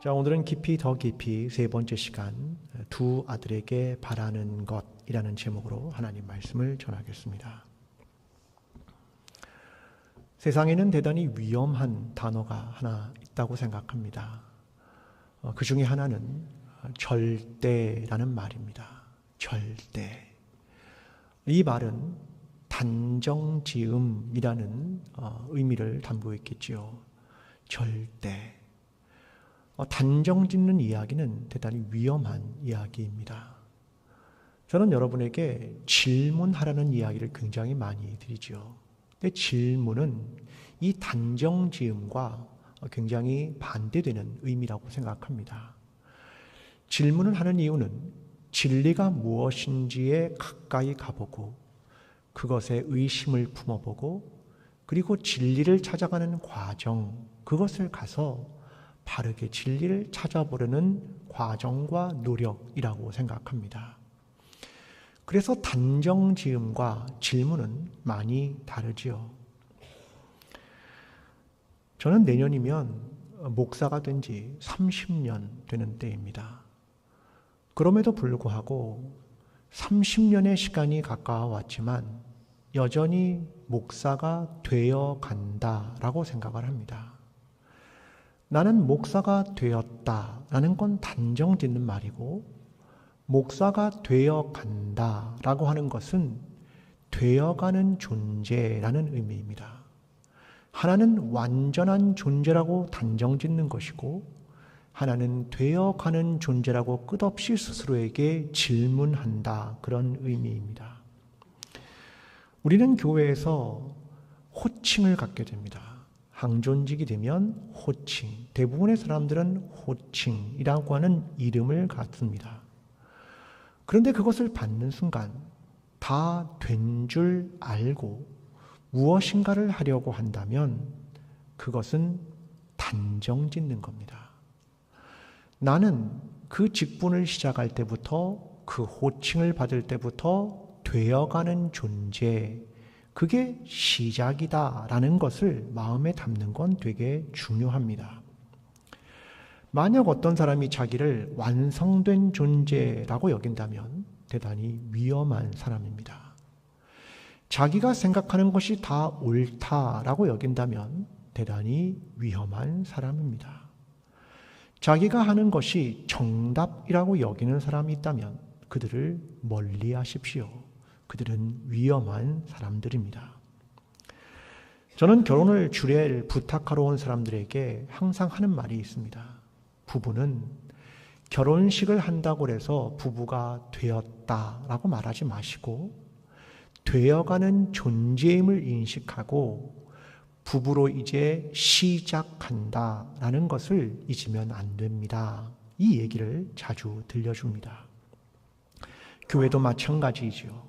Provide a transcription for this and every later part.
자, 오늘은 더 깊이 세 번째 시간, 두 아들에게 바라는 것이라는 제목으로 하나님 말씀을 전하겠습니다. 세상에는 대단히 위험한 단어가 하나 있다고 생각합니다. 그 중에 하나는 절대라는 말입니다. 절대. 이 말은 단정지음이라는 의미를 담고 있겠지요. 절대. 단정짓는 이야기는 대단히 위험한 이야기입니다. 저는 여러분에게 질문하라는 이야기를 굉장히 많이 드리죠. 근데 질문은 이 단정지음과 굉장히 반대되는 의미라고 생각합니다. 질문을 하는 이유는 진리가 무엇인지에 가까이 가보고 그것에 의심을 품어보고 그리고 진리를 찾아가는 과정, 그것을 가서 바르게 진리를 찾아보려는 과정과 노력이라고 생각합니다. 그래서 단정지음과 질문은 많이 다르지요. 저는 내년이면 목사가 된 지 30년 되는 때입니다. 그럼에도 불구하고 30년의 시간이 가까워왔지만 여전히 목사가 되어 간다라고 생각을 합니다. 나는 목사가 되었다라는 건 단정짓는 말이고 목사가 되어 간다라고 하는 것은 되어가는 존재라는 의미입니다. 하나는 완전한 존재라고 단정짓는 것이고 하나는 되어가는 존재라고 끝없이 스스로에게 질문한다, 그런 의미입니다. 우리는 교회에서 호칭을 갖게 됩니다. 항존직이 되면 호칭, 대부분의 사람들은 호칭이라고 하는 이름을 갖습니다. 그런데 그것을 받는 순간 다 된 줄 알고 무엇인가를 하려고 한다면 그것은 단정짓는 겁니다. 나는 그 직분을 시작할 때부터 그 호칭을 받을 때부터 되어가는 존재, 그게 시작이다라는 것을 마음에 담는 건 되게 중요합니다. 만약 어떤 사람이 자기를 완성된 존재라고 여긴다면 대단히 위험한 사람입니다. 자기가 생각하는 것이 다 옳다라고 여긴다면 대단히 위험한 사람입니다. 자기가 하는 것이 정답이라고 여기는 사람이 있다면 그들을 멀리 하십시오. 그들은 위험한 사람들입니다. 저는 결혼을 주례를 부탁하러 온 사람들에게 항상 하는 말이 있습니다. 부부는 결혼식을 한다고 해서 부부가 되었다라고 말하지 마시고 되어가는 존재임을 인식하고 부부로 이제 시작한다라는 것을 잊으면 안 됩니다. 이 얘기를 자주 들려줍니다. 교회도 마찬가지이죠.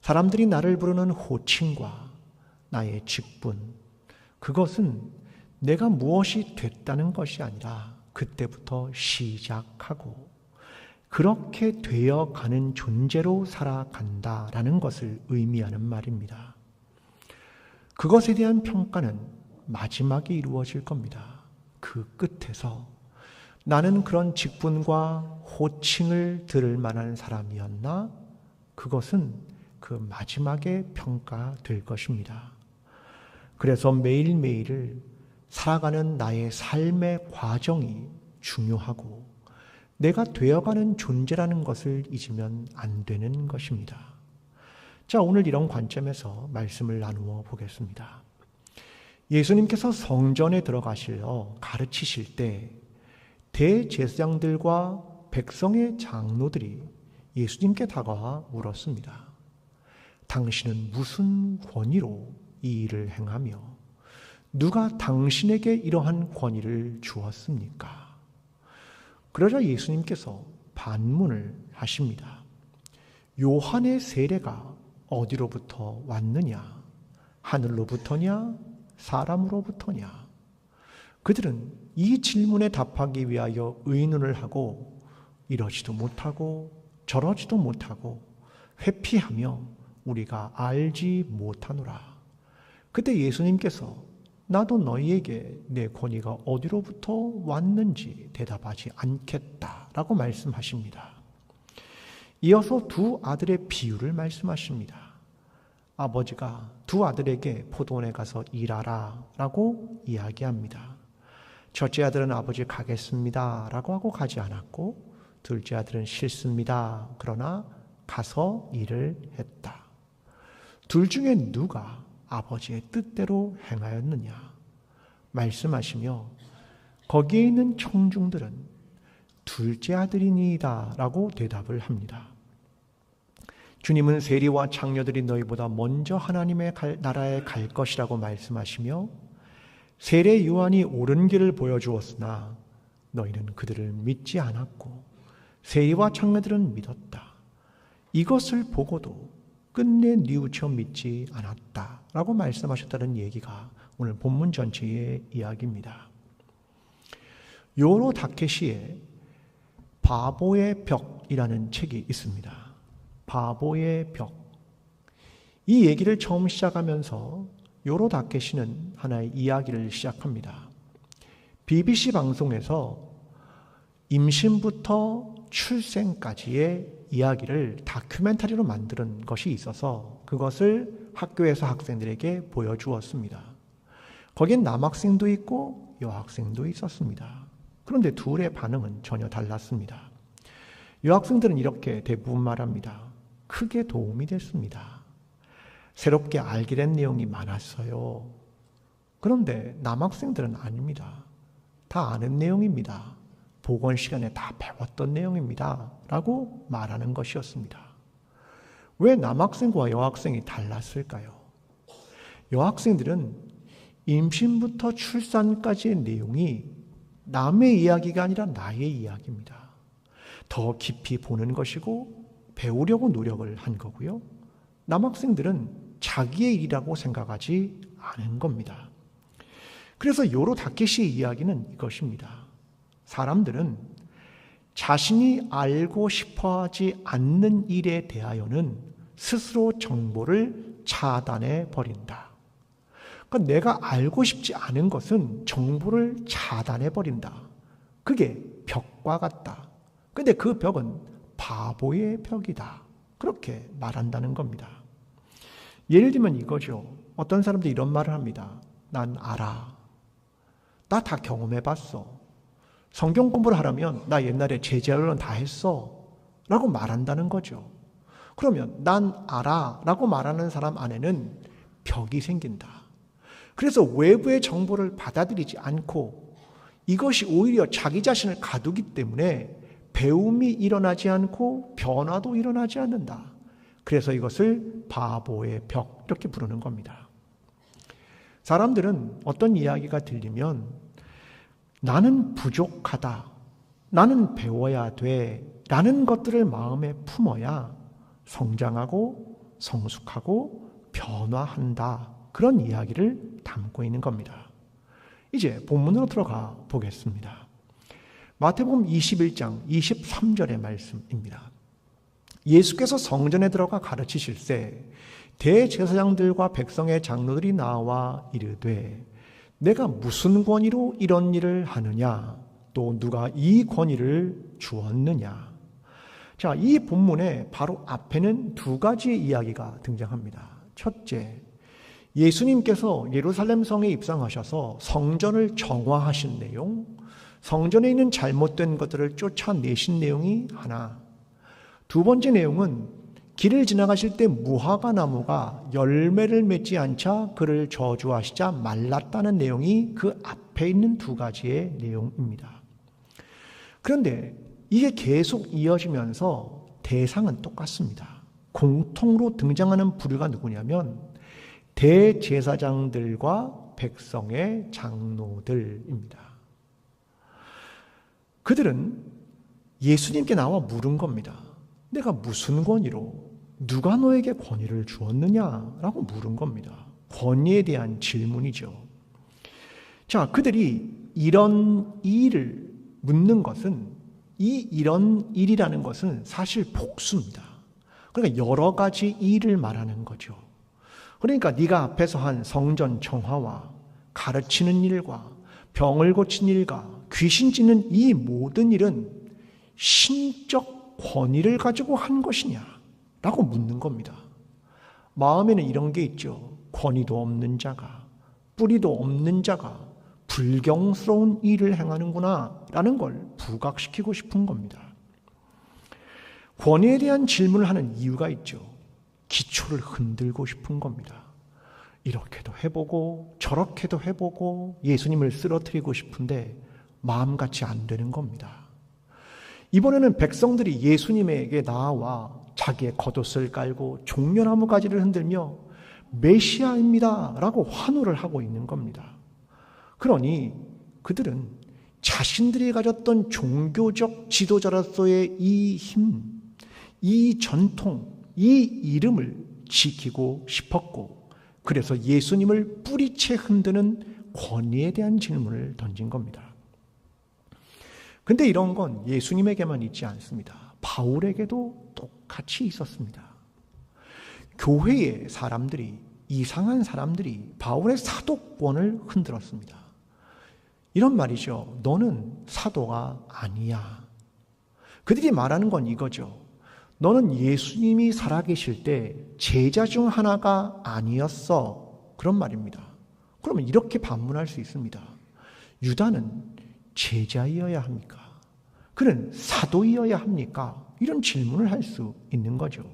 사람들이 나를 부르는 호칭과 나의 직분, 그것은 내가 무엇이 됐다는 것이 아니라 그때부터 시작하고 그렇게 되어가는 존재로 살아간다라는 것을 의미하는 말입니다. 그것에 대한 평가는 마지막에 이루어질 겁니다. 그 끝에서 나는 그런 직분과 호칭을 들을 만한 사람이었나? 그것은 그 마지막에 평가될 것입니다. 그래서 매일매일을 살아가는 나의 삶의 과정이 중요하고 내가 되어가는 존재라는 것을 잊으면 안 되는 것입니다. 자, 오늘 이런 관점에서 말씀을 나누어 보겠습니다. 예수님께서 성전에 들어가시러 가르치실 때 대제사장들과 백성의 장로들이 예수님께 다가와 물었습니다. 당신은 무슨 권위로 이 일을 행하며 누가 당신에게 이러한 권위를 주었습니까? 그러자 예수님께서 반문을 하십니다. 요한의 세례가 어디로부터 왔느냐? 하늘로부터냐? 사람으로부터냐? 그들은 이 질문에 답하기 위하여 의논을 하고 이러지도 못하고 저러지도 못하고 회피하며 우리가 알지 못하노라. 그때 예수님께서 나도 너희에게 내 권위가 어디로부터 왔는지 대답하지 않겠다라고 말씀하십니다. 이어서 두 아들의 비유를 말씀하십니다. 아버지가 두 아들에게 포도원에 가서 일하라 라고 이야기합니다. 첫째 아들은 아버지 가겠습니다 라고 하고 가지 않았고, 둘째 아들은 싫습니다. 그러나 가서 일을 했다. 둘 중에 누가 아버지의 뜻대로 행하였느냐 말씀하시며, 거기에 있는 청중들은 둘째 아들이니이다 라고 대답을 합니다. 주님은 세리와 창녀들이 너희보다 먼저 하나님의 나라에 갈 것이라고 말씀하시며, 세례 요한이 옳은 길을 보여주었으나 너희는 그들을 믿지 않았고 세리와 창녀들은 믿었다. 이것을 보고도 끝내 뉘우쳐 믿지 않았다 라고 말씀하셨다는 얘기가 오늘 본문 전체의 이야기입니다. 요로 다케시의 바보의 벽이라는 책이 있습니다. 바보의 벽. 이 얘기를 처음 시작하면서 요로 다케시는 하나의 이야기를 시작합니다. BBC 방송에서 임신부터 출생까지의 이야기를 다큐멘터리로 만드는 것이 있어서 그것을 학교에서 학생들에게 보여주었습니다. 거긴 남학생도 있고 여학생도 있었습니다. 그런데 둘의 반응은 전혀 달랐습니다. 여학생들은 이렇게 대부분 말합니다. 크게 도움이 됐습니다. 새롭게 알게 된 내용이 많았어요. 그런데 남학생들은 아닙니다. 다 아는 내용입니다. 복원 시간에 다 배웠던 내용입니다. 라고 말하는 것이었습니다. 왜 남학생과 여학생이 달랐을까요? 여학생들은 임신부터 출산까지의 내용이 남의 이야기가 아니라 나의 이야기입니다. 더 깊이 보는 것이고 배우려고 노력을 한 거고요. 남학생들은 자기의 일이라고 생각하지 않은 겁니다. 그래서 요로 다케시의 이야기는 이것입니다. 사람들은 자신이 알고 싶어하지 않는 일에 대하여는 스스로 정보를 차단해 버린다. 그러니까 내가 알고 싶지 않은 것은 정보를 차단해 버린다. 그게 벽과 같다. 근데 그 벽은 바보의 벽이다. 그렇게 말한다는 겁니다. 예를 들면 이거죠. 어떤 사람들이 이런 말을 합니다. 난 알아. 나 다 경험해봤어. 성경 공부를 하려면 나 옛날에 제자훈련 다 했어. 라고 말한다는 거죠. 그러면 난 알아. 라고 말하는 사람 안에는 벽이 생긴다. 그래서 외부의 정보를 받아들이지 않고 이것이 오히려 자기 자신을 가두기 때문에 배움이 일어나지 않고 변화도 일어나지 않는다. 그래서 이것을 바보의 벽 이렇게 부르는 겁니다. 사람들은 어떤 이야기가 들리면 나는 부족하다, 나는 배워야 돼 라는 것들을 마음에 품어야 성장하고 성숙하고 변화한다. 그런 이야기를 담고 있는 겁니다. 이제 본문으로 들어가 보겠습니다. 마태복음 21장 23절의 말씀입니다. 예수께서 성전에 들어가 가르치실세 대제사장들과 백성의 장로들이 나와 이르되 내가 무슨 권위로 이런 일을 하느냐? 또 누가 이 권위를 주었느냐? 자, 이 본문의 바로 앞에는 두 가지의 이야기가 등장합니다. 첫째, 예수님께서 예루살렘 성에 입성하셔서 성전을 정화하신 내용, 성전에 있는 잘못된 것들을 쫓아내신 내용이 하나. 두 번째 내용은 길을 지나가실 때 무화과 나무가 열매를 맺지 않자 그를 저주하시자 말랐다는 내용이 그 앞에 있는 두 가지의 내용입니다. 그런데 이게 계속 이어지면서 대상은 똑같습니다. 공통으로 등장하는 부류가 누구냐면 대제사장들과 백성의 장로들입니다. 그들은 예수님께 나와 물은 겁니다. 내가 무슨 권위로, 누가 너에게 권위를 주었느냐라고 물은 겁니다. 권위에 대한 질문이죠. 자, 그들이 이런 일을 묻는 것은 이런 일이라는 것은 사실 복수입니다. 그러니까 여러 가지 일을 말하는 거죠. 그러니까 네가 앞에서 한 성전 정화와 가르치는 일과 병을 고치는 일과 귀신 쫓는 이 모든 일은 신적 권위를 가지고 한 것이냐? 라고 묻는 겁니다. 마음에는 이런 게 있죠. 권위도 없는 자가, 뿌리도 없는 자가 불경스러운 일을 행하는구나 라는 걸 부각시키고 싶은 겁니다. 권위에 대한 질문을 하는 이유가 있죠. 기초를 흔들고 싶은 겁니다. 이렇게도 해보고 저렇게도 해보고 예수님을 쓰러뜨리고 싶은데 마음같이 안 되는 겁니다. 이번에는 백성들이 예수님에게 나와 자기의 겉옷을 깔고 종려나무 가지를 흔들며 메시아입니다 라고 환호를 하고 있는 겁니다. 그러니 그들은 자신들이 가졌던 종교적 지도자로서의 이 힘, 이 전통, 이 이름을 지키고 싶었고, 그래서 예수님을 뿌리채 흔드는 권위에 대한 질문을 던진 겁니다. 근데 이런 건 예수님에게만 있지 않습니다. 바울에게도 똑같이 있었습니다. 교회의 사람들이, 이상한 사람들이 바울의 사도권을 흔들었습니다. 이런 말이죠. 너는 사도가 아니야. 그들이 말하는 건 이거죠. 너는 예수님이 살아계실 때 제자 중 하나가 아니었어. 그런 말입니다. 그러면 이렇게 반문할 수 있습니다. 유다는 제자이어야 합니까? 그는 사도이어야 합니까? 이런 질문을 할 수 있는 거죠.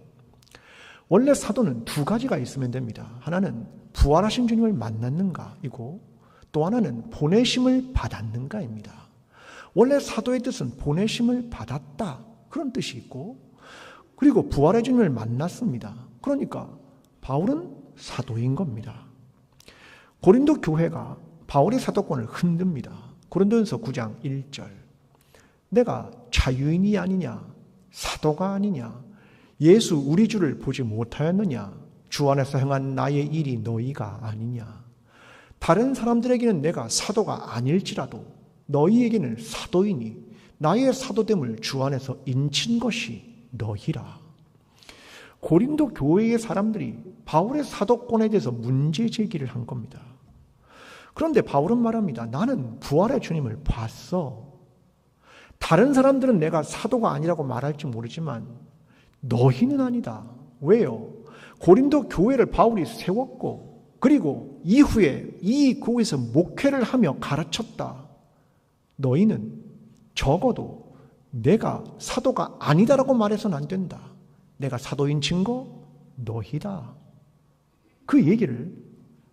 원래 사도는 두 가지가 있으면 됩니다. 하나는 부활하신 주님을 만났는가이고 또 하나는 보내심을 받았는가입니다. 원래 사도의 뜻은 보내심을 받았다 그런 뜻이 있고, 그리고 부활의 주님을 만났습니다. 그러니까 바울은 사도인 겁니다. 고린도 교회가 바울의 사도권을 흔듭니다. 고린도전서 9장 1절. 내가 자유인이 아니냐? 사도가 아니냐? 예수 우리 주를 보지 못하였느냐? 주 안에서 행한 나의 일이 너희가 아니냐? 다른 사람들에게는 내가 사도가 아닐지라도 너희에게는 사도이니 나의 사도됨을 주 안에서 인친 것이 너희라. 고린도 교회의 사람들이 바울의 사도권에 대해서 문제 제기를 한 겁니다. 그런데 바울은 말합니다. 나는 부활의 주님을 봤어. 다른 사람들은 내가 사도가 아니라고 말할지 모르지만 너희는 아니다. 왜요? 고린도 교회를 바울이 세웠고 그리고 이후에 이 교회에서 목회를 하며 가르쳤다. 너희는 적어도 내가 사도가 아니다라고 말해서는 안 된다. 내가 사도인 증거 너희다. 그 얘기를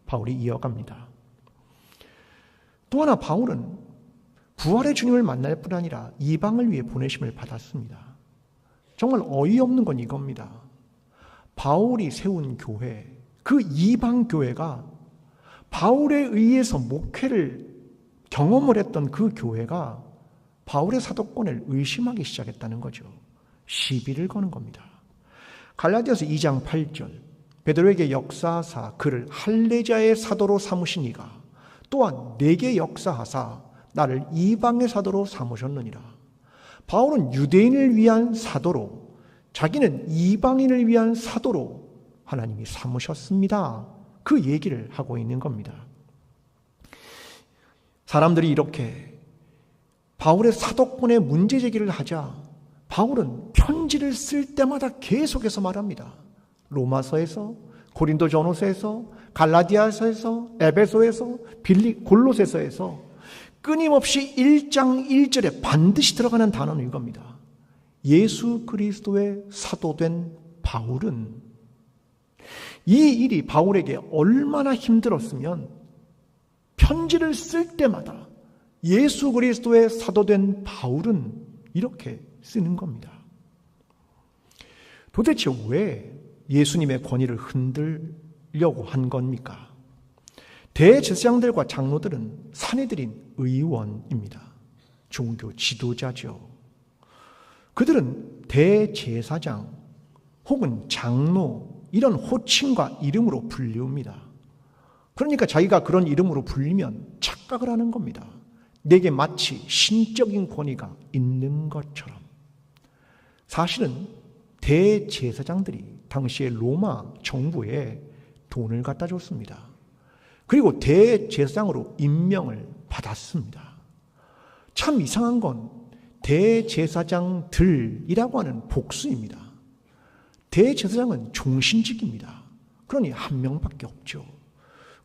바울이 이어갑니다. 또 하나 바울은 부활의 주님을 만날 뿐 아니라 이방을 위해 보내심을 받았습니다. 정말 어이없는 건 이겁니다. 바울이 세운 교회, 그 이방 교회가 바울에 의해서 목회를 경험을 했던 그 교회가 바울의 사도권을 의심하기 시작했다는 거죠. 시비를 거는 겁니다. 갈라디아서 2장 8절. 베드로에게 역사하사 그를 할례자의 사도로 삼으신 이가 또한 내게 역사하사 나를 이방의 사도로 삼으셨느니라. 바울은 유대인을 위한 사도로, 자기는 이방인을 위한 사도로 하나님이 삼으셨습니다. 그 얘기를 하고 있는 겁니다. 사람들이 이렇게 바울의 사도권에 문제 제기를 하자 바울은 편지를 쓸 때마다 계속해서 말합니다. 로마서에서, 고린도전후서에서, 갈라디아서에서, 에베소에서, 골로새서에서 끊임없이 1장 1절에 반드시 들어가는 단어는 이겁니다. 예수 그리스도의 사도된 바울은, 이 일이 바울에게 얼마나 힘들었으면 편지를 쓸 때마다 예수 그리스도의 사도된 바울은 이렇게 쓰는 겁니다. 도대체 왜 예수님의 권위를 흔들려고 한 겁니까? 대제사장들과 장로들은 사내들인 의원입니다. 종교 지도자죠. 그들은 대제사장 혹은 장로 이런 호칭과 이름으로 불리웁니다. 그러니까 자기가 그런 이름으로 불리면 착각을 하는 겁니다. 내게 마치 신적인 권위가 있는 것처럼. 사실은 대제사장들이 당시에 로마 정부에 돈을 갖다 줬습니다. 그리고 대제사장으로 임명을 받았습니다. 참 이상한 건 대제사장들이라고 하는 복수입니다. 대제사장은 종신직입니다. 그러니 한 명밖에 없죠.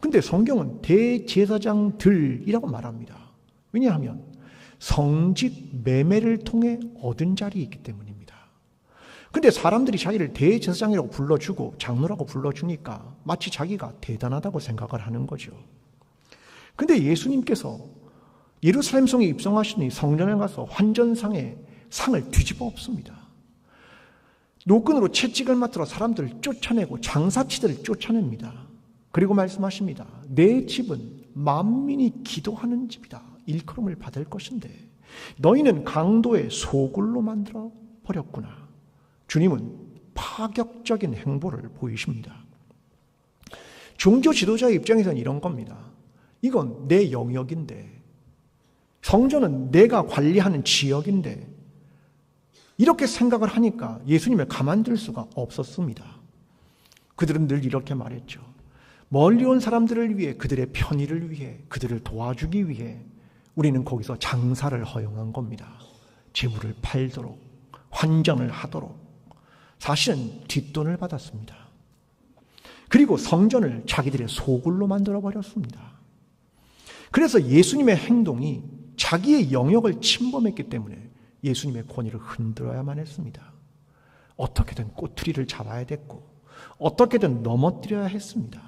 근데 성경은 대제사장들이라고 말합니다. 왜냐하면 성직 매매를 통해 얻은 자리이기 때문입니다. 근데 사람들이 자기를 대제사장이라고 불러주고 장로라고 불러주니까 마치 자기가 대단하다고 생각을 하는 거죠. 근데 예수님께서 예루살렘 성에 입성하시니 성전에 가서 환전상의 상을 뒤집어 엎습니다. 노끈으로 채찍을 맞들어 사람들을 쫓아내고 장사치들을 쫓아냅니다. 그리고 말씀하십니다. 내 집은 만민이 기도하는 집이다. 일컬음을 받을 것인데 너희는 강도의 소굴로 만들어 버렸구나. 주님은 파격적인 행보를 보이십니다. 종교 지도자의 입장에서는 이런 겁니다. 이건 내 영역인데, 성전은 내가 관리하는 지역인데, 이렇게 생각을 하니까 예수님을 가만둘 수가 없었습니다. 그들은 늘 이렇게 말했죠. 멀리 온 사람들을 위해, 그들의 편의를 위해, 그들을 도와주기 위해 우리는 거기서 장사를 허용한 겁니다. 재물을 팔도록, 환전을 하도록. 사실은 뒷돈을 받았습니다. 그리고 성전을 자기들의 소굴로 만들어버렸습니다. 그래서 예수님의 행동이 자기의 영역을 침범했기 때문에 예수님의 권위를 흔들어야만 했습니다. 어떻게든 꼬투리를 잡아야 됐고 어떻게든 넘어뜨려야 했습니다.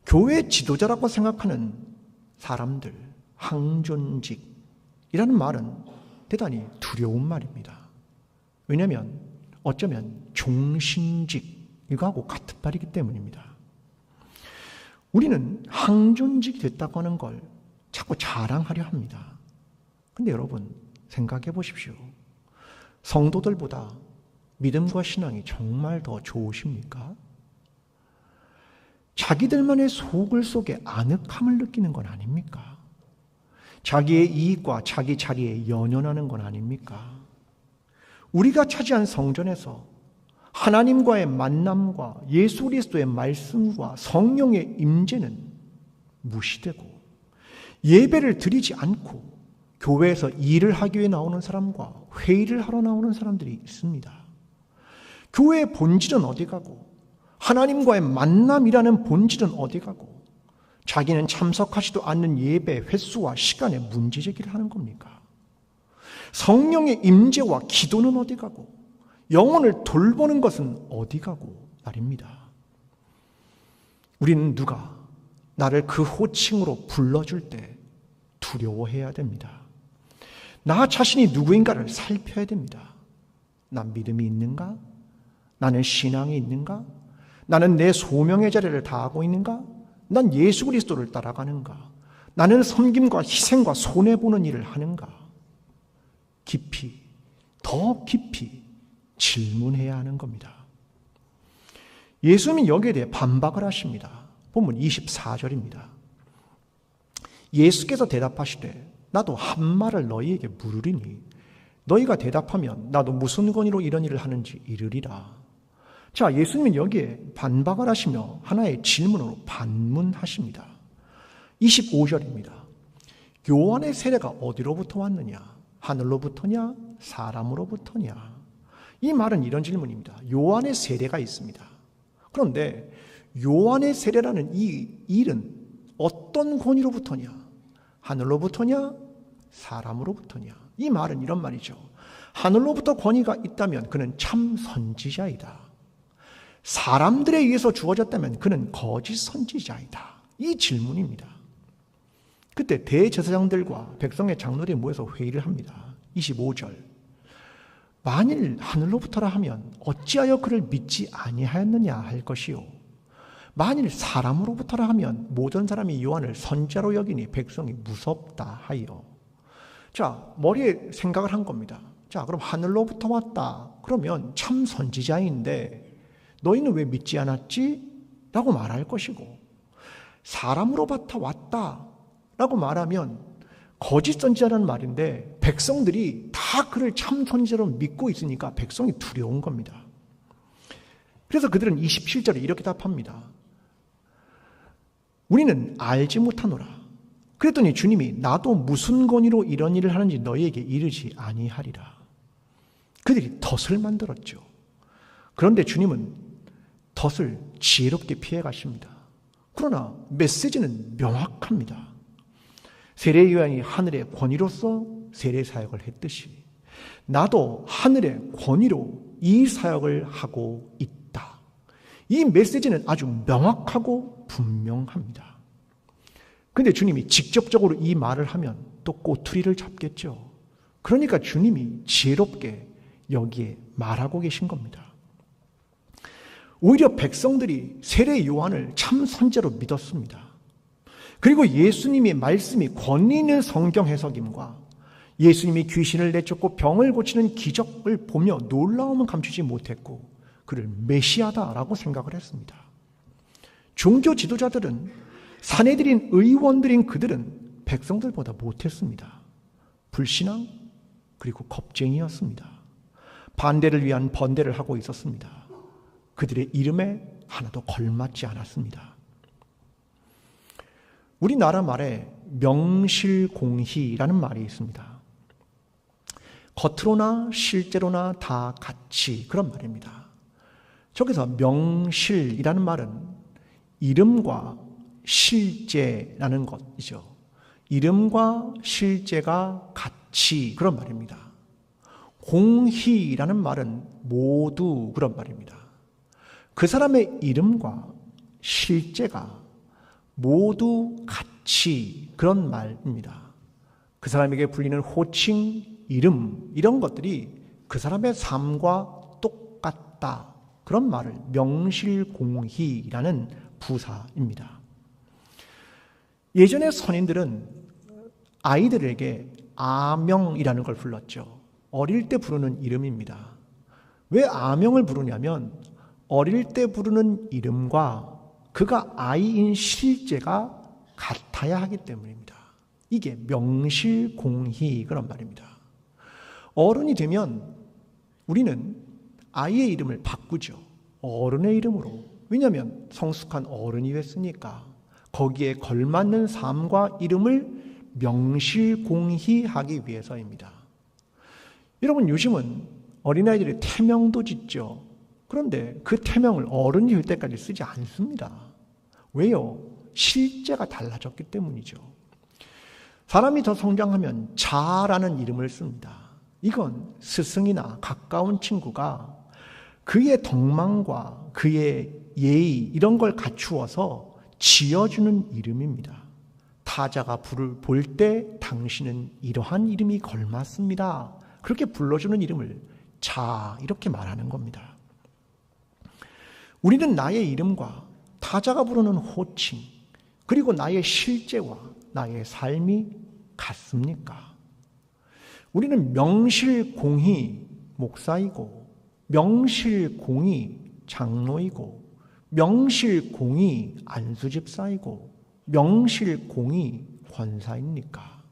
교회 지도자라고 생각하는 사람들, 항존직이라는 말은 대단히 두려운 말입니다. 왜냐하면 어쩌면 종신직 이거하고 같은 말이기 때문입니다. 우리는 항존직이 됐다고 하는 걸 자꾸 자랑하려 합니다. 근데 여러분 생각해 보십시오. 성도들보다 믿음과 신앙이 정말 더 좋으십니까? 자기들만의 소굴 속에 아늑함을 느끼는 건 아닙니까? 자기의 이익과 자기 자리에 연연하는 건 아닙니까? 우리가 차지한 성전에서 하나님과의 만남과 예수 그리스도의 말씀과 성령의 임재는 무시되고 예배를 드리지 않고 교회에서 일을 하기 위해 나오는 사람과 회의를 하러 나오는 사람들이 있습니다. 교회의 본질은 어디 가고 하나님과의 만남이라는 본질은 어디 가고 자기는 참석하지도 않는 예배 횟수와 시간에 문제제기를 하는 겁니까? 성령의 임재와 기도는 어디 가고 영혼을 돌보는 것은 어디 가고 말입니다. 우리는 누가 나를 그 호칭으로 불러줄 때 두려워해야 됩니다. 나 자신이 누구인가를 살펴야 됩니다. 난 믿음이 있는가? 나는 신앙이 있는가? 나는 내 소명의 자리를 다하고 있는가? 난 예수 그리스도를 따라가는가? 나는 섬김과 희생과 손해보는 일을 하는가? 깊이, 더 깊이 질문해야 하는 겁니다. 예수님은 여기에 대해 반박을 하십니다. 본문 24절입니다. 예수께서 대답하시되 나도 한 말을 너희에게 물으리니 너희가 대답하면 나도 무슨 권위로 이런 일을 하는지 이르리라. 자, 예수님은 여기에 반박을 하시며 하나의 질문으로 반문하십니다. 25절입니다. 요한의 세례가 어디로부터 왔느냐? 하늘로부터냐? 사람으로부터냐? 이 말은 이런 질문입니다. 요한의 세례가 있습니다. 그런데 요한의 세례라는 이 일은 어떤 권위로부터냐? 하늘로부터냐? 사람으로부터냐? 이 말은 이런 말이죠. 하늘로부터 권위가 있다면 그는 참 선지자이다. 사람들에 의해서 주어졌다면 그는 거짓 선지자이다. 이 질문입니다. 그때 대제사장들과 백성의 장로들이 모여서 회의를 합니다. 25절. 만일 하늘로부터라 하면 어찌하여 그를 믿지 아니하였느냐 할 것이요. 만일 사람으로부터라 하면 모든 사람이 요한을 선지자로 여기니 백성이 무섭다 하여. 자, 머리에 생각을 한 겁니다. 자, 그럼 하늘로부터 왔다. 그러면 참 선지자인데 너희는 왜 믿지 않았지? 라고 말할 것이고, 사람으로부터 왔다 라고 말하면 거짓 선지자라는 말인데 백성들이 다 그를 참 선지자로 믿고 있으니까 백성이 두려운 겁니다. 그래서 그들은 27절에 이렇게 답합니다. 우리는 알지 못하노라. 그랬더니 주님이 나도 무슨 권위로 이런 일을 하는지 너희에게 이르지 아니하리라. 그들이 덫을 만들었죠. 그런데 주님은 덫을 지혜롭게 피해 가십니다. 그러나 메시지는 명확합니다. 세례 요한이 하늘의 권위로서 세례 사역을 했듯이 나도 하늘의 권위로 이 사역을 하고 있다. 이 메시지는 아주 명확하고 분명합니다. 그런데 주님이 직접적으로 이 말을 하면 또 꼬투리를 잡겠죠. 그러니까 주님이 지혜롭게 여기에 말하고 계신 겁니다. 오히려 백성들이 세례 요한을 참 선지자로 믿었습니다. 그리고 예수님의 말씀이 권위 있는 성경 해석임과 예수님이 귀신을 내쫓고 병을 고치는 기적을 보며 놀라움은 감추지 못했고 그를 메시아다라고 생각을 했습니다. 종교 지도자들은 사내들인 의원들인 그들은 백성들보다 못했습니다. 불신앙 그리고 겁쟁이였습니다. 반대를 위한 번대를 하고 있었습니다. 그들의 이름에 하나도 걸맞지 않았습니다. 우리나라 말에 명실공히라는 말이 있습니다. 겉으로나 실제로나 다 같이 그런 말입니다. 저기서 명실이라는 말은 이름과 실제라는 것이죠. 이름과 실제가 같이 그런 말입니다. 공희라는 말은 모두 그런 말입니다. 그 사람의 이름과 실제가 모두 같이 그런 말입니다. 그 사람에게 불리는 호칭, 이름 이런 것들이 그 사람의 삶과 똑같다. 그런 말을 명실공히라는 부사입니다. 예전에 선인들은 아이들에게 아명이라는 걸 불렀죠. 어릴 때 부르는 이름입니다. 왜 아명을 부르냐면 어릴 때 부르는 이름과 그가 아이인 실제가 같아야 하기 때문입니다. 이게 명실공히 그런 말입니다. 어른이 되면 우리는 아이의 이름을 바꾸죠. 어른의 이름으로. 왜냐하면 성숙한 어른이 됐으니까 거기에 걸맞는 삶과 이름을 명실공히 하기 위해서입니다. 여러분 요즘은 어린아이들이 태명도 짓죠. 그런데 그 태명을 어른이 될 때까지 쓰지 않습니다. 왜요? 실제가 달라졌기 때문이죠. 사람이 더 성장하면 자라는 이름을 씁니다. 이건 스승이나 가까운 친구가 그의 덕망과 그의 예의 이런 걸 갖추어서 지어주는 이름입니다. 타자가 불을 볼 때 당신은 이러한 이름이 걸맞습니다. 그렇게 불러주는 이름을 자 이렇게 말하는 겁니다. 우리는 나의 이름과 타자가 부르는 호칭 그리고 나의 실제와 나의 삶이 같습니까? 우리는 명실공히 목사이고 명실공히 장로이고 명실공히 안수집사이고 명실공히 권사입니까?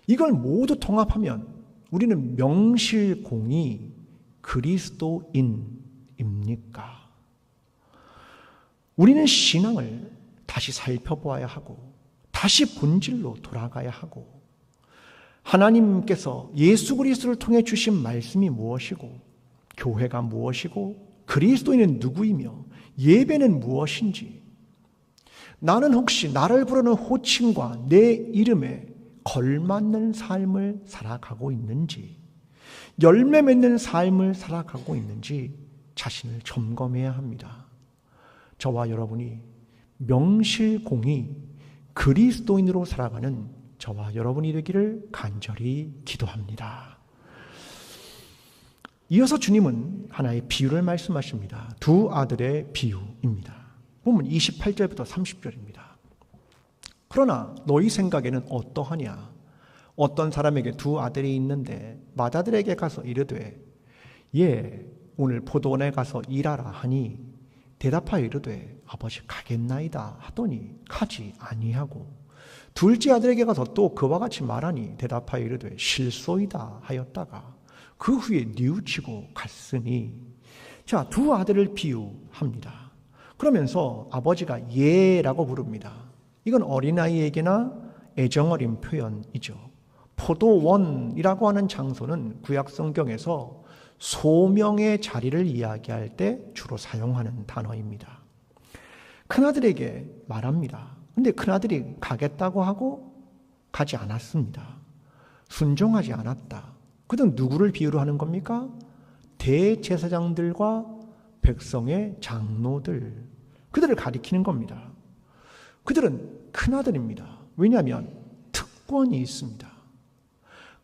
이걸 모두 통합하면 우리는 명실공히 그리스도인입니까? 우리는 신앙을 다시 살펴보아야 하고 다시 본질로 돌아가야 하고 하나님께서 예수 그리스도를 통해 주신 말씀이 무엇이고 교회가 무엇이고 그리스도인은 누구이며 예배는 무엇인지 나는 혹시 나를 부르는 호칭과 내 이름에 걸맞는 삶을 살아가고 있는지 열매 맺는 삶을 살아가고 있는지 자신을 점검해야 합니다. 저와 여러분이 명실공히 그리스도인으로 살아가는 저와 여러분이 되기를 간절히 기도합니다. 이어서 주님은 하나의 비유를 말씀하십니다. 두 아들의 비유입니다. 보면 28절부터 30절입니다. 그러나 너희 생각에는 어떠하냐? 어떤 사람에게 두 아들이 있는데 맏아들에게 가서 이르되 오늘 포도원에 가서 일하라 하니 대답하여 이르되 아버지 가겠나이다 하더니 가지 아니하고 둘째 아들에게 가서 또 그와 같이 말하니 대답하여 이르되 실소이다 하였다가 그 후에 뉘우치고 갔으니 자, 두 아들을 비유합니다. 그러면서 아버지가 예라고 부릅니다. 이건 어린아이에게나 애정어린 표현이죠. 포도원이라고 하는 장소는 구약 성경에서 소명의 자리를 이야기할 때 주로 사용하는 단어입니다. 큰아들에게 말합니다. 근데 큰아들이 가겠다고 하고 가지 않았습니다. 순종하지 않았다. 그들은 누구를 비유로 하는 겁니까? 대제사장들과 백성의 장로들, 그들을 가리키는 겁니다. 그들은 큰아들입니다. 왜냐하면 특권이 있습니다.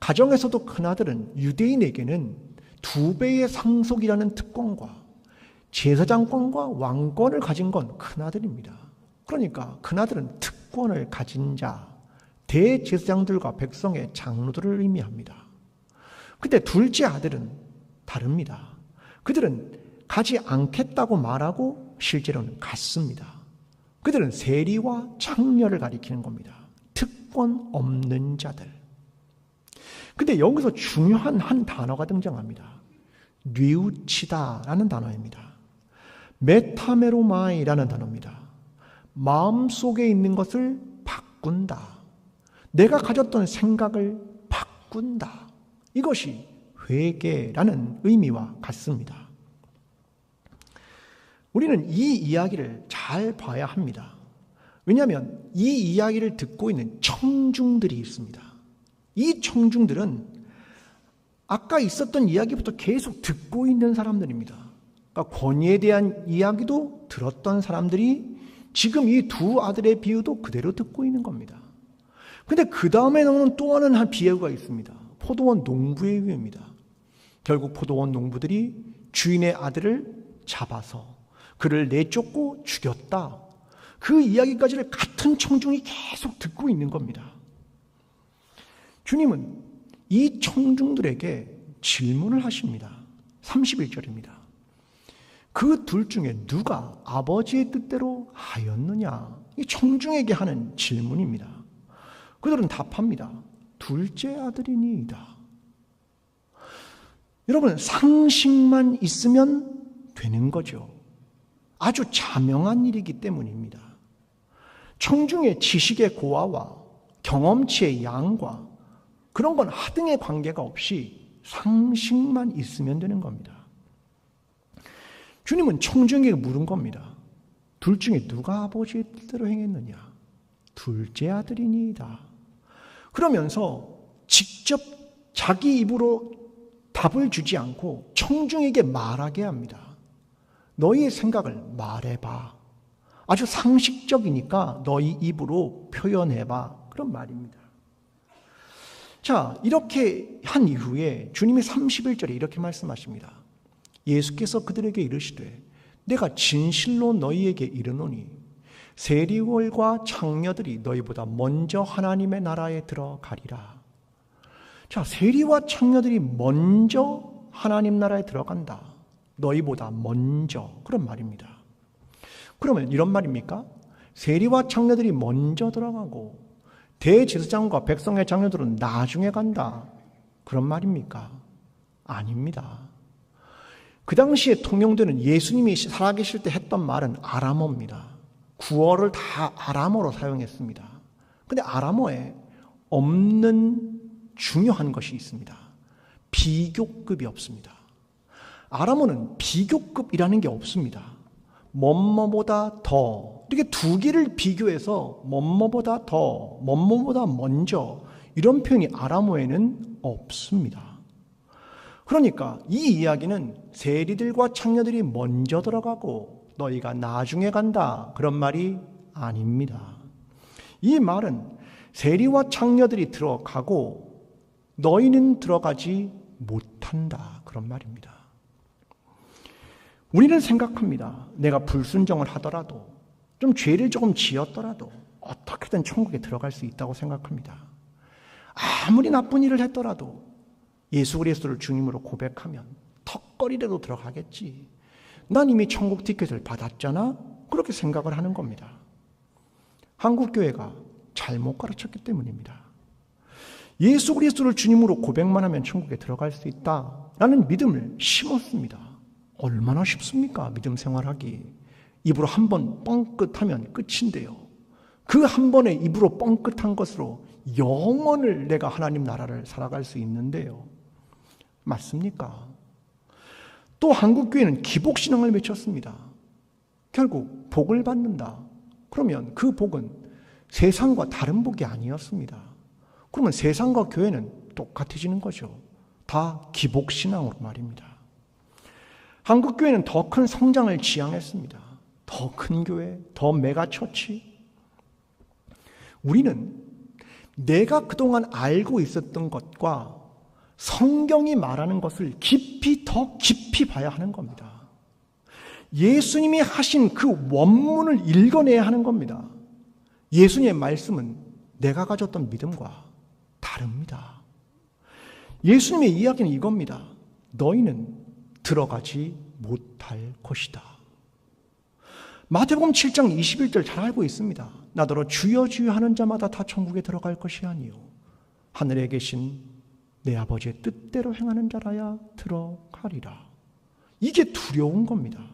가정에서도 큰아들은 유대인에게는 2배의 상속이라는 특권과 제사장권과 왕권을 가진 건 큰아들입니다. 그러니까 큰아들은 특권을 가진 자, 대제사장들과 백성의 장로들을 의미합니다. 근데 둘째 아들은 다릅니다. 그들은 가지 않겠다고 말하고 실제로는 갔습니다. 그들은 세리와 창녀를 가리키는 겁니다. 특권 없는 자들. 근데 여기서 중요한 한 단어가 등장합니다. 뉘우치다라는 단어입니다. 메타메로마이라는 단어입니다. 마음속에 있는 것을 바꾼다. 내가 가졌던 생각을 바꾼다. 이것이 회개라는 의미와 같습니다. 우리는 이 이야기를 잘 봐야 합니다. 왜냐하면 이 이야기를 듣고 있는 청중들이 있습니다. 이 청중들은 아까 있었던 이야기부터 계속 듣고 있는 사람들입니다. 그러니까 권위에 대한 이야기도 들었던 사람들이 지금 이 두 아들의 비유도 그대로 듣고 있는 겁니다. 근데 그 다음에 나오는 또 하나는 비유가 있습니다. 포도원 농부의 비유입니다. 결국 포도원 농부들이 주인의 아들을 잡아서 그를 내쫓고 죽였다. 그 이야기까지를 같은 청중이 계속 듣고 있는 겁니다. 주님은 이 청중들에게 질문을 하십니다. 31절입니다. 그 둘 중에 누가 아버지의 뜻대로 하였느냐? 이 청중에게 하는 질문입니다. 그들은 답합니다. 둘째 아들이니이다. 여러분, 상식만 있으면 되는 거죠. 아주 자명한 일이기 때문입니다. 청중의 지식의 고하와 경험치의 양과 그런 건 하등의 관계가 없이 상식만 있으면 되는 겁니다. 주님은 청중에게 물은 겁니다. 둘 중에 누가 아버지의 뜻대로 행했느냐? 둘째 아들이니이다. 그러면서 직접 자기 입으로 답을 주지 않고 청중에게 말하게 합니다. 너희의 생각을 말해봐. 아주 상식적이니까 너희 입으로 표현해봐. 그런 말입니다. 자, 이렇게 한 이후에 주님이 31절에 이렇게 말씀하십니다. 예수께서 그들에게 이르시되 내가 진실로 너희에게 이르노니 세리들과 창녀들이 너희보다 먼저 하나님의 나라에 들어가리라. 자, 세리와 창녀들이 먼저 하나님 나라에 들어간다. 너희보다 먼저. 그런 말입니다. 그러면 이런 말입니까? 세리와 창녀들이 먼저 들어가고 대제사장과 백성의 장로들은 나중에 간다. 그런 말입니까? 아닙니다. 그 당시에 통용되는 예수님이 살아계실 때 했던 말은 아람어입니다. 구어를 다 아람어로 사용했습니다. 근데 아람어에 없는 중요한 것이 있습니다. 비교급이 없습니다. 아람어는 비교급이라는 게 없습니다. 뭐뭐보다 더, 이렇게 두 개를 비교해서 뭐뭐보다 더, 뭐뭐보다 먼저, 이런 표현이 아람어에는 없습니다. 그러니까 이 이야기는 세리들과 창녀들이 먼저 들어가고 너희가 나중에 간다, 그런 말이 아닙니다. 이 말은 세리와 창녀들이 들어가고 너희는 들어가지 못한다, 그런 말입니다. 우리는 생각합니다. 내가 불순종을 하더라도, 좀 죄를 조금 지었더라도 어떻게든 천국에 들어갈 수 있다고 생각합니다. 아무리 나쁜 일을 했더라도 예수 그리스도를 주님으로 고백하면 턱걸이라도 들어가겠지. 난 이미 천국 티켓을 받았잖아. 그렇게 생각을 하는 겁니다. 한국교회가 잘못 가르쳤기 때문입니다. 예수 그리스도를 주님으로 고백만 하면 천국에 들어갈 수 있다라는 믿음을 심었습니다. 얼마나 쉽습니까? 믿음 생활하기. 입으로 한 번 뻥끗하면 끝인데요. 그 한 번의 입으로 뻥끗한 것으로 영원을 내가 하나님 나라를 살아갈 수 있는데요. 맞습니까? 또 한국교회는 기복신앙을 외쳤습니다. 결국 복을 받는다. 그러면 그 복은 세상과 다른 복이 아니었습니다. 그러면 세상과 교회는 똑같아지는 거죠. 다 기복신앙으로 말입니다. 한국교회는 더 큰 성장을 지향했습니다. 더 큰 교회, 더 메가처치. 우리는 내가 그동안 알고 있었던 것과 성경이 말하는 것을 더 깊이 봐야 하는 겁니다. 예수님이 하신 그 원문을 읽어내야 하는 겁니다. 예수님의 말씀은 내가 가졌던 믿음과 다릅니다. 예수님의 이야기는 이겁니다. 너희는 들어가지 못할 것이다. 마태복음 7장 21절 잘 알고 있습니다. 나더러 주여 주여 하는 자마다 다 천국에 들어갈 것이 아니요 하늘에 계신 내 아버지의 뜻대로 행하는 자라야 들어가리라. 이게 두려운 겁니다.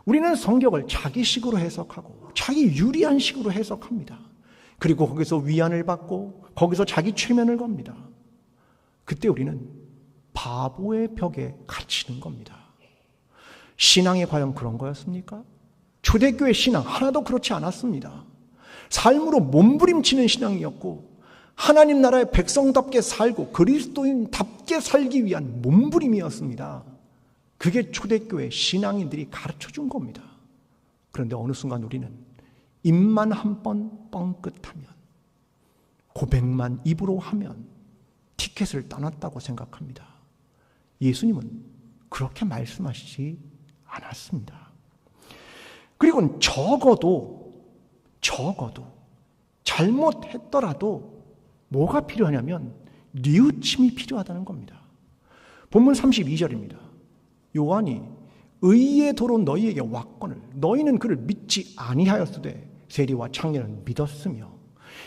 우리는 성경을 자기식으로 해석하고 자기 유리한 식으로 해석합니다. 그리고 거기서 위안을 받고 거기서 자기 최면을 겁니다. 그때 우리는 바보의 벽에 갇히는 겁니다. 신앙이 과연 그런 거였습니까? 초대교회 신앙 하나도 그렇지 않았습니다. 삶으로 몸부림치는 신앙이었고 하나님 나라의 백성답게 살고 그리스도인답게 살기 위한 몸부림이었습니다. 그게 초대교회 신앙인들이 가르쳐준 겁니다. 그런데 어느 순간 우리는 입만 한 번 뻥끗하면 고백만 입으로 하면 티켓을 따놨다고 생각합니다. 예수님은 그렇게 말씀하시지 않았습니다. 그리고 적어도 잘못했더라도 뭐가 필요하냐면 뉘우침이 필요하다는 겁니다. 본문 32절입니다. 요한이 의의 도로 너희에게 왔거늘 너희는 그를 믿지 아니하였으되 세리와 창녀는 믿었으며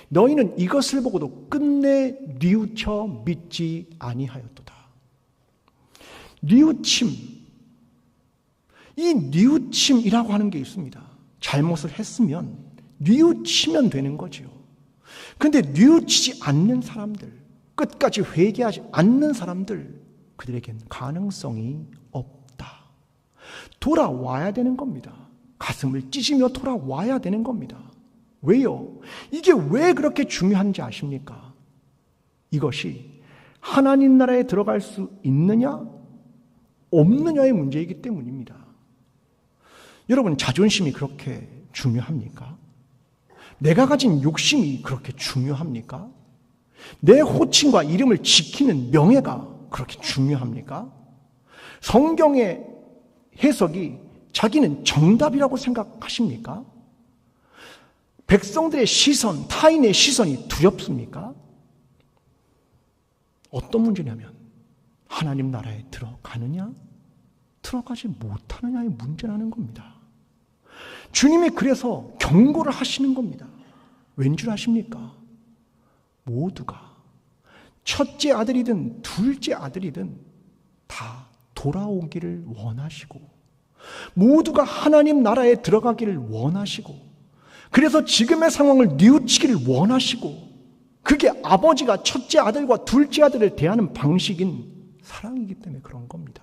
너희는 이것을 보고도 끝내 뉘우쳐 믿지 아니하였도다. 뉘우침, 이 뉘우침이라고 하는 게 있습니다. 잘못을 했으면 뉘우치면 되는 거죠. 그런데 뉘우치지 않는 사람들, 끝까지 회개하지 않는 사람들, 그들에겐 가능성이 없다. 돌아와야 되는 겁니다. 가슴을 찢으며 돌아와야 되는 겁니다. 왜요? 이게 왜 그렇게 중요한지 아십니까? 이것이 하나님 나라에 들어갈 수 있느냐 없느냐의 문제이기 때문입니다. 여러분, 자존심이 그렇게 중요합니까? 내가 가진 욕심이 그렇게 중요합니까? 내 호칭과 이름을 지키는 명예가 그렇게 중요합니까? 성경의 해석이 자기는 정답이라고 생각하십니까? 백성들의 시선, 타인의 시선이 두렵습니까? 어떤 문제냐면 하나님 나라에 들어가느냐, 들어가지 못하느냐의 문제라는 겁니다. 주님이 그래서 경고를 하시는 겁니다. 왠 줄 아십니까? 모두가 첫째 아들이든 둘째 아들이든 다 돌아오기를 원하시고 모두가 하나님 나라에 들어가기를 원하시고 그래서 지금의 상황을 뉘우치기를 원하시고 그게 아버지가 첫째 아들과 둘째 아들을 대하는 방식인 사랑이기 때문에 그런 겁니다.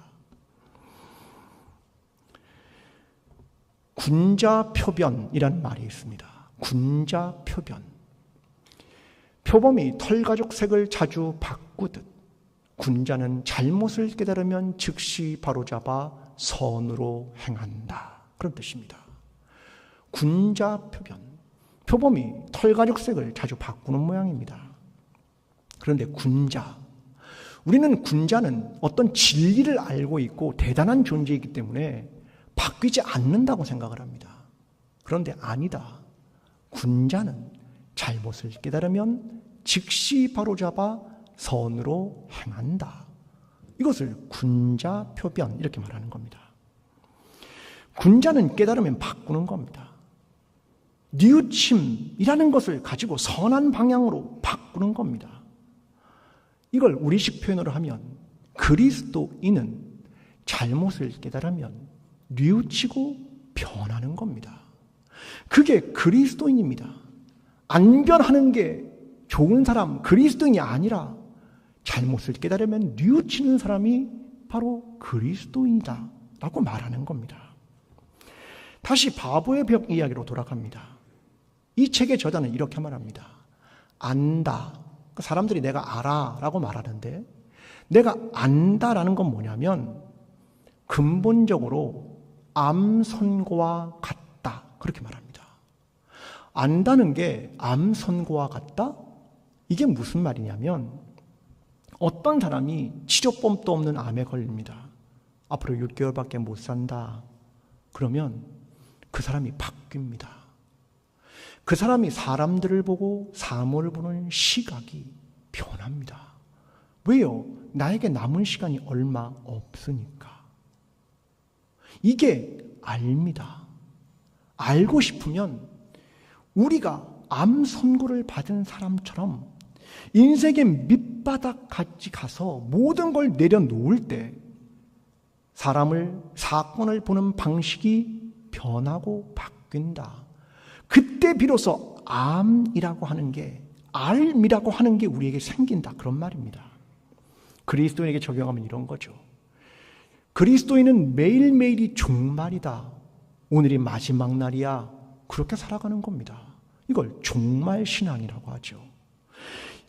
군자표변이라는 말이 있습니다. 군자표변. 표범이 털가죽색을 자주 바꾸듯 군자는 잘못을 깨달으면 즉시 바로잡아 선으로 행한다. 그런 뜻입니다. 군자표변. 표범이 털가죽색을 자주 바꾸는 모양입니다. 그런데 군자. 우리는 군자는 어떤 진리를 알고 있고 대단한 존재이기 때문에 바뀌지 않는다고 생각을 합니다. 그런데 아니다. 군자는 잘못을 깨달으면 즉시 바로잡아 선으로 행한다. 이것을 군자표변 이렇게 말하는 겁니다. 군자는 깨달으면 바꾸는 겁니다. 뉘우침이라는 것을 가지고 선한 방향으로 바꾸는 겁니다. 이걸 우리식 표현으로 하면 그리스도인은 잘못을 깨달으면 뉘우치고 변하는 겁니다. 그게 그리스도인입니다. 안 변하는 게 좋은 사람, 그리스도인이 아니라 잘못을 깨달으면 뉘우치는 사람이 바로 그리스도인이다 라고 말하는 겁니다. 다시 바보의 벽 이야기로 돌아갑니다. 이 책의 저자는 이렇게 말합니다. 안다. 사람들이 내가 알아 라고 말하는데, 내가 안다라는 건 뭐냐면 근본적으로 암선고와 같다 그렇게 말합니다. 안다는 게 암선고와 같다? 이게 무슨 말이냐면, 어떤 사람이 치료법도 없는 암에 걸립니다. 앞으로 6개월밖에 못 산다. 그러면 그 사람이 바뀝니다. 그 사람이 사람들을 보고 사물을 보는 시각이 변합니다. 왜요? 나에게 남은 시간이 얼마 없으니까. 이게 알입니다. 알고 싶으면 우리가 암 선고를 받은 사람처럼 인생의 밑바닥까지 가서 모든 걸 내려놓을 때 사건을 보는 방식이 변하고 바뀐다. 그때 비로소 암이라고 하는 게, 알미라고 하는 게 우리에게 생긴다. 그런 말입니다. 그리스도인에게 적용하면 이런 거죠. 그리스도인은 매일매일이 종말이다. 오늘이 마지막 날이야. 그렇게 살아가는 겁니다. 이걸 종말신앙이라고 하죠.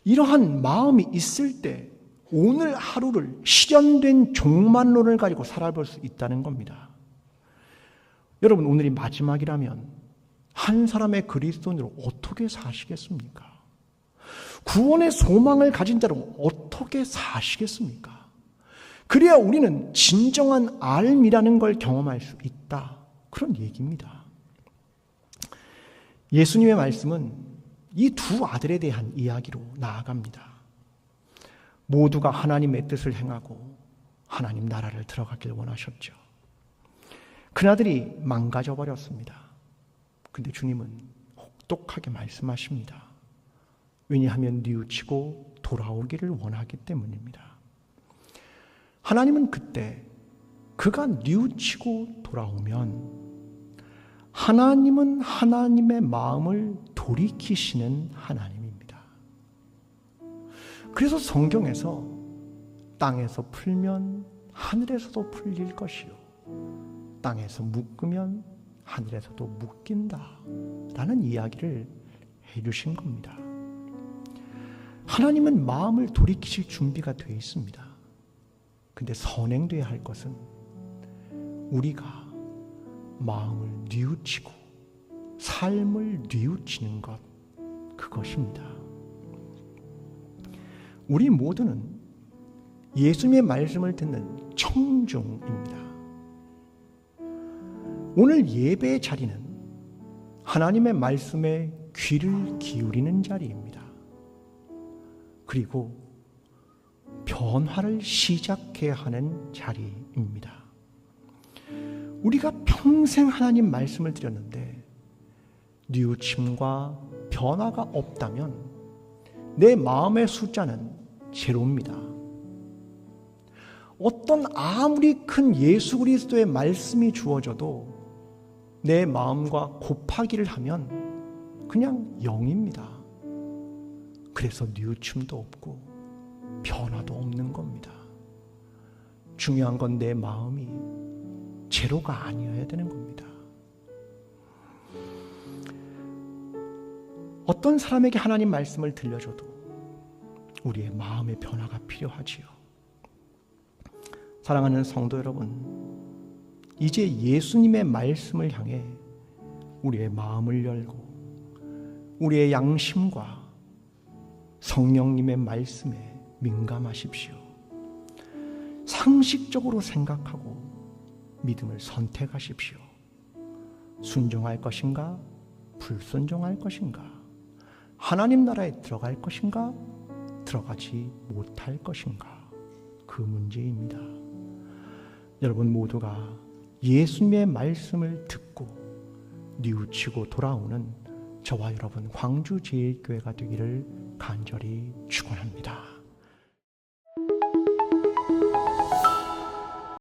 이러한 마음이 있을 때 오늘 하루를 실현된 종말론을 가지고 살아볼 수 있다는 겁니다. 여러분, 오늘이 마지막이라면 한 사람의 그리스도인으로 어떻게 사시겠습니까? 구원의 소망을 가진 자로 어떻게 사시겠습니까? 그래야 우리는 진정한 알미라는 걸 경험할 수 있다. 그런 얘기입니다. 예수님의 말씀은 이 두 아들에 대한 이야기로 나아갑니다. 모두가 하나님의 뜻을 행하고 하나님 나라를 들어가길 원하셨죠. 그나들이 망가져 버렸습니다. 근데 주님은 혹독하게 말씀하십니다. 왜냐하면 뉘우치고 돌아오기를 원하기 때문입니다. 하나님은 그때 그가 뉘우치고 돌아오면 하나님은 하나님의 마음을 돌이키시는 하나님입니다. 그래서 성경에서 땅에서 풀면 하늘에서도 풀릴 것이요, 땅에서 묶으면 하늘에서도 묶인다 라는 이야기를 해주신 겁니다. 하나님은 마음을 돌이키실 준비가 되어 있습니다. 근데 선행되어야 할 것은 우리가 마음을 뉘우치고 삶을 뉘우치는 것, 그것입니다. 우리 모두는 예수님의 말씀을 듣는 청중입니다. 오늘 예배의 자리는 하나님의 말씀에 귀를 기울이는 자리입니다. 그리고 변화를 시작해야 하는 자리입니다. 우리가 평생 하나님 말씀을 드렸는데 뉘우침과 변화가 없다면 내 마음의 숫자는 제로입니다. 어떤 아무리 큰 예수 그리스도의 말씀이 주어져도 내 마음과 곱하기를 하면 그냥 0입니다. 그래서 뉘우침도 없고 변화도 없는 겁니다. 중요한 건 내 마음이 제로가 아니어야 되는 겁니다. 어떤 사람에게 하나님 말씀을 들려줘도 우리의 마음의 변화가 필요하지요. 사랑하는 성도 여러분, 이제 예수님의 말씀을 향해 우리의 마음을 열고 우리의 양심과 성령님의 말씀에 민감하십시오. 상식적으로 생각하고 믿음을 선택하십시오. 순종할 것인가? 불순종할 것인가? 하나님 나라에 들어갈 것인가? 들어가지 못할 것인가? 그 문제입니다. 여러분 모두가 예수님의 말씀을 듣고 뉘우치고 돌아오는 저와 여러분 광주제일교회가 되기를 간절히 축원합니다.